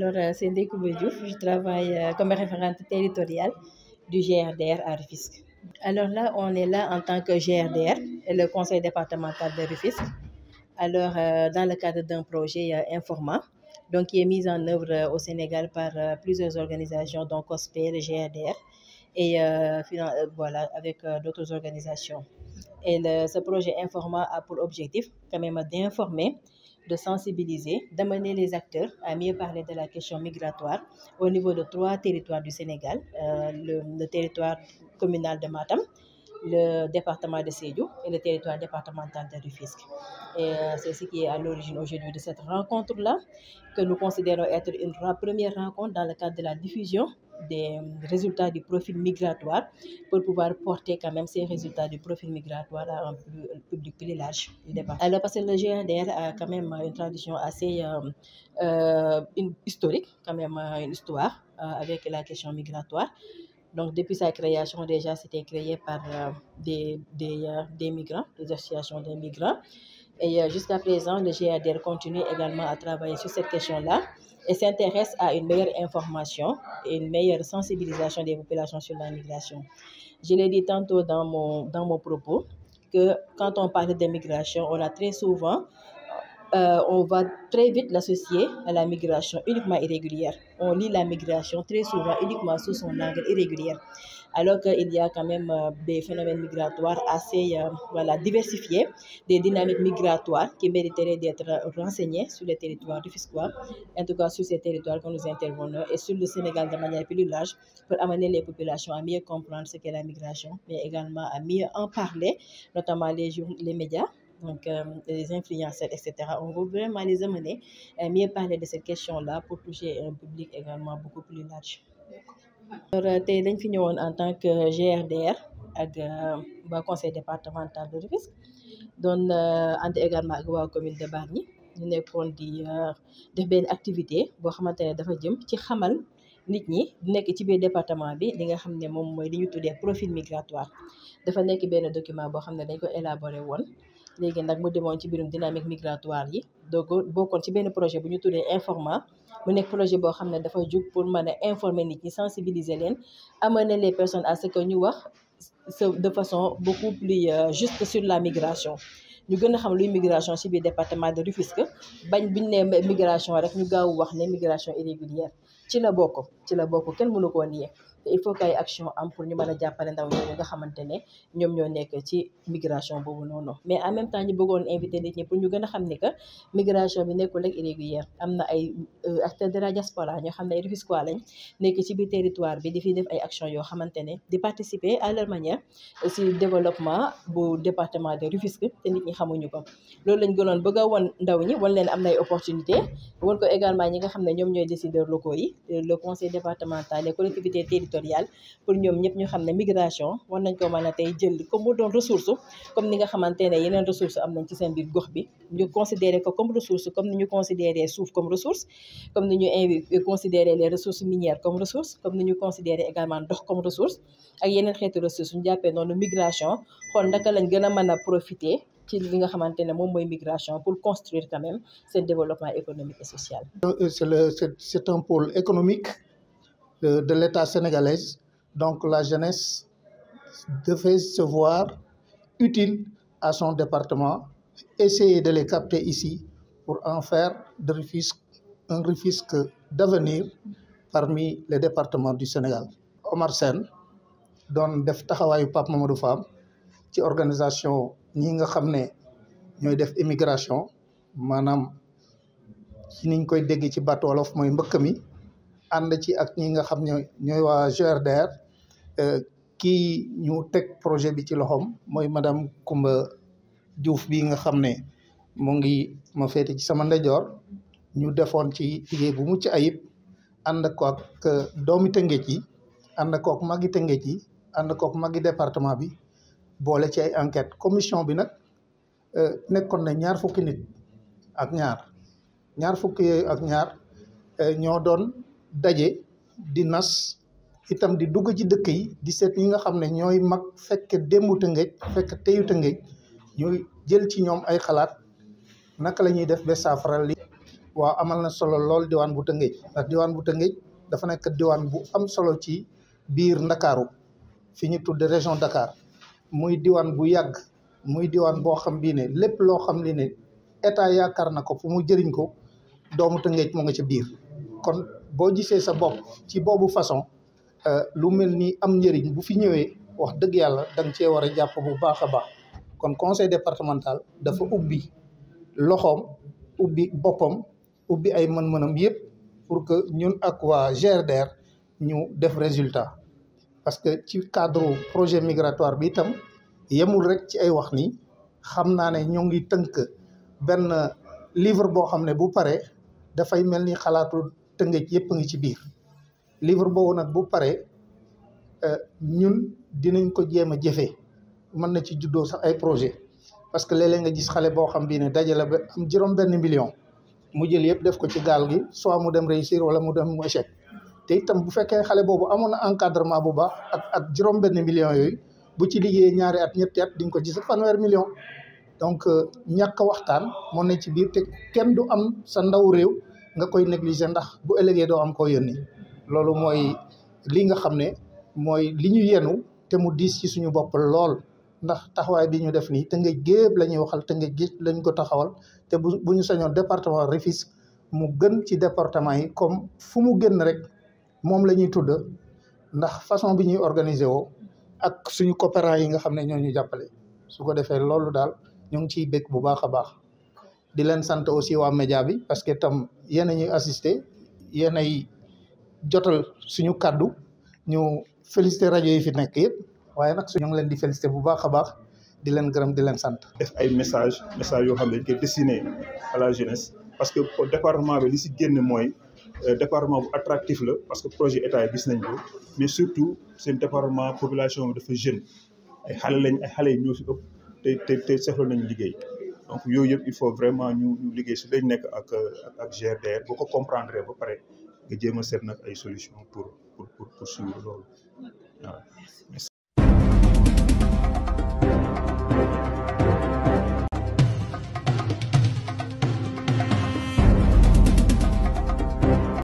Alors, c'est Ndeye Coumba Diouf. Je travaille comme référente territoriale du GRDR à Rufisque. Alors là, on est là en tant que GRDR, le conseil départemental de Rufisque. Alors, dans le cadre d'un projet Informa, donc qui est mis en œuvre au Sénégal par plusieurs organisations, donc COSPE, le GRDR, et voilà, avec d'autres organisations. Et ce projet Informa a pour objectif quand même d'informer, de sensibiliser, d'amener les acteurs à mieux parler de la question migratoire au niveau de 3 territoires du Sénégal, le territoire communal de Matam, le département de Sédhiou et le territoire départemental de Rufisque. Et c'est ce qui est à l'origine aujourd'hui de cette rencontre-là, que nous considérons être une première rencontre dans le cadre de la diffusion des résultats du profil migratoire pour pouvoir porter quand même ces résultats du profil migratoire à un public plus large du débat. Alors parce que le GRDR a quand même une tradition assez historique, quand même une histoire avec la question migratoire. Donc depuis sa création déjà c'était créé par des migrants, des associations des migrants. Et jusqu'à présent, le GRDR continue également à travailler sur cette question-là et s'intéresse à une meilleure information et une meilleure sensibilisation des populations sur la migration. Je l'ai dit tantôt dans mon propos que quand on parle de migration, on a très souvent, on va très vite l'associer à la migration uniquement irrégulière. On lit la migration très souvent uniquement sous son angle irrégulier, alors qu'il y a quand même des phénomènes migratoires assez diversifiés, des dynamiques migratoires qui mériteraient d'être renseignées sur les territoires rufisquois, en tout cas sur ces territoires que nous intervenons et sur le Sénégal de manière plus large pour amener les populations à mieux comprendre ce qu'est la migration, mais également à mieux en parler, notamment les médias. Donc les influenceurs, etc. On veut vraiment les amener à mieux parler de cette question-là pour toucher un public également beaucoup plus large. Alors tey dañ fi ñëwoon en tant que GRDR ak waa conseil départemental de Rufisque doon ànd également ak waa commune de Bargny ñu nekkoon di def benn activité boo xamante ne dafa jëm ci xamal nit ñi nekk ci biir département bi li nga xam ne moom mooy li ñu tuddee profil migratoire. Dafa nekk benn document boo xam ne dañ ko élaboré woon. Léegi nag mu demoon ci biirum dynamique migratoire yi donc bokkoon ci benn projet bu ñu tuddee Informa mu nekk projet boo xam ne dafa jug pour mën a informer nit ñi sensibiliser leen amener les personnes à ce que ñu wax de façon beaucoup plus juste sur la migration. Ñu gën a xam luy migration ci biir département de Rufisque bañ biñ ne migration rek ñu gaaw wax ne migration irrégulière ci la bokk kenn mënu koo nier. Il faut que ay action am pour ñu mën a jàppale ndaw ñooñu nga xamante ne ñoom ñoo nekk ci migration boobu noonu mais en même temps ñu bëggoon invité nit ñi pour ñu gën a xam ne que migration bi nekkul rek irrégulière am na ay acteurs de la diaspora ñoo xam ne ay Rufisquois lañ nekk ci biir territoire bi di fi def ay action yoo xamante ne di participer à leur manière ci développement bu département de Rufisque te nit ñi xamuñu ko. Loolu lañ gënoon bëgg a won ndaw ñi wan leen am na ay opportunité won ko également ñi nga xam ne ñoom ñooy décideurs locaux yi le conseil départemental les collectivités territoriales pour ñoom ñëpp ñu xam ne migration war nañ ko mën a tey jël comme mu doon ressource comme ni nga xamante ne yeneen ressource am nañ ci seen biir gox bi ñu considérer ko comme ressource comme ni ñu considérer suuf comme ressource comme ni ñu considérer les ressources minières comme ressource comme ni ñu considérer également ndox comme ressource ak yeneen xeetu ressource ñu jàppee noonu migration xool naka lañ gën a mën a profiter ci li nga xamante ne moom mooy migration pour construire quand même seen développement économique et social. C'est un pôle économique de l'État sénégalais. Donc la jeunesse devait se voir utile à son département, essayer de les capter ici pour en faire de Rufisque un Rufisque d'avenir parmi les départements du Sénégal. Omar Sène doon def taxawaayu Pape Mamadou Fam ci organisation ñi nga xam ne ñooy def immigration maanaam ci niñ koy dégg ci baat wolof mooy mbëkk mi ànd ci ak ñi nga xam ne ñooy waa GRDR kii ñu teg projet bi ci loxoom mooy madame Coumba Diouf bi nga xam ne mu ngi ma féete ci sama ndeyjoor ñu defoon ci liggéey bu mucc ayib ànd ko ak doomi Tëngéej yi ànd ko ak magi Tëngéej yi ànd ko ak magi département bi boole ci ay enquête commission bi nag nekkoon na ñaar fukki nit ak ñaar fukki yooyu ak ñaar ñoo doon daje di nas itam di dugg ci dëkk yi di seet ñi nga xam ne ñooy mag fekk démbu Tëngéej fekk teyu Tëngéej ñooy jël ci ñoom ay xalaat naka la ñuy def ba saafara li waaw amal na solo lool diwaan bu Tëngéej ndax diwaan bu Tëngéej dafa nekk diwaan bu am solo ci biir Ndakaaru fi ñu tudde région Dakar muy diwaan bu yàgg muy diwaan boo xam bii ne lépp loo xam li ne état yaakaar na ko fu mu jëriñ ko doomu Tëngéej moo nga ca biir kon boo gisee sa bopp ci boobu façon lu mel ni am njëriñ bu fi ñëwee wax dëgg yàlla da nga cee war a jàpp bu baax a baax kon conseil départemental dafa ubbi loxoom ubbi boppam ubbi ay mën-mënam yëpp pour que ñun ak waa GRDR ñu def résultat parce que ci cadre projet migratoire bi itam yemul rek ci ay wax ni xam naa ne ñoo ngi tënk benn livre boo xam ne bu paree dafay mel ni xalaatu Tëngéej yëpp a ngi ci biir livre boobu nag bu paree ñun dinañ ko jéem a jëfee mën na ci juddoo sax ay projet parce que léeg-léeg nga gis xale boo xam bii ne dajale ba am juróom-benn million mu jël yëpp def ko ci gaal gi soit mu dem réussir wala mu dem mu échec te itam bu fekkee xale boobu amoon na encadrement bu baax ak juróom-benn million yooyu bu ci liggéeyee ñaari at ñetti at di nga ko gis fanweer million donc ñàkk waxtaan moo ne ci biir te kenn du am sa ndaw réew nga koy négliger ndax bu ëllëgee doo am koo yónni loolu mooy li nga xam ne mooy li ñu yenu te mu diis ci suñu bopp lool ndax taxawaay bi ñu def nii Tëngéej gépp la ñuy waxal Tëngéej gépp lañ ko taxawal te bu ñu sañoon département Rufisque mu gën ci département yi comme fu mu génn rek moom la ñuy tudd ndax façon bi ñuy organiser woo ak suñu coopérants yi nga xam ne ñoo ñu jàppale su ko defee loolu daal ñu ngi ciy bëgg bu baax a baax di leen sant aussi waa média bi parce que tam yéen a ñuy assister yéen ay jotal suñu kàddu ñu féliciter rajo yi fi nekk yëpp waaye nag ñu ngi leen di féliciter bu baax a baax di leen gërëm di leen sant. def ay message yoo xam ne dañ koy destiné à la jeunesse parce que département bi li si génn mooy département bu attractif la parce que projet état yi gis nañ ko mais surtout seen département population bi dafa jeune ay xale lañ ay xale yi ñoo si ëpp te soxla nañu liggéey donc yooyu yëpp il faut vraiment ñu liggéey si lañ nekk ak GRDR boo ko comprendre ba pare nga jéem a seet nag ay solution pour suivre loolu waaw.